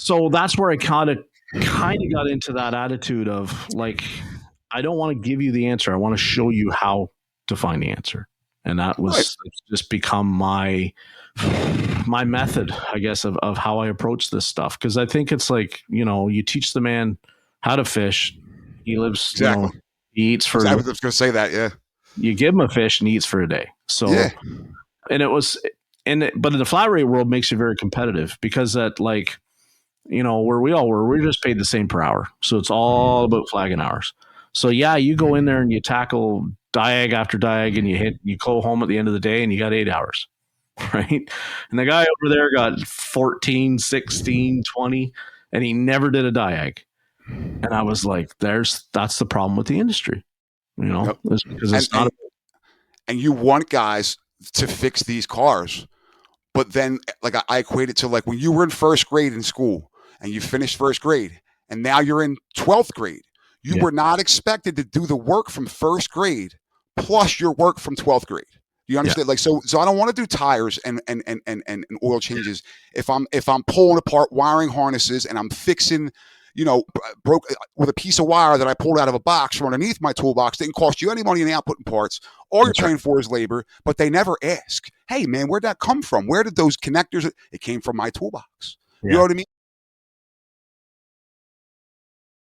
So that's where I kind of got into that attitude of like, I don't want to give you the answer. I want to show you how to find the answer. And that Right. was it's just become my method, I guess, of how I approach this stuff. Cause I think it's like, you teach the man how to fish. He lives, Exactly. he eats for, I was going to say that. Yeah. you give him a fish and he eats for a day. Yeah. So, and it was, but in the flat rate world makes you very competitive because that like, where we all were, we're just paid the same per hour. So it's all about flagging hours. So yeah, you go in there and you tackle diag after diag and you go home at the end of the day and you got 8 hours. Right. And the guy over there got 14, 16, 20, and he never did a diag. And I was like, that's the problem with the industry, Yep. because And, it's not. and you want guys to fix these cars. But then, like, I equate it to like when you were in first grade in school and you finished first grade and now you're in 12th grade, you Yeah. were not expected to do the work from first grade plus your work from 12th grade. You Yeah. understand? Like, so I don't want to do tires and oil changes if I'm pulling apart wiring harnesses and I'm fixing, broke with a piece of wire that I pulled out of a box from underneath my toolbox. Didn't cost you any money in the outputting parts. All you're That's right. paying for is labor, but they never ask, hey man, where'd that come from? Where did those connectors? It came from my toolbox. You know Yeah. what I mean?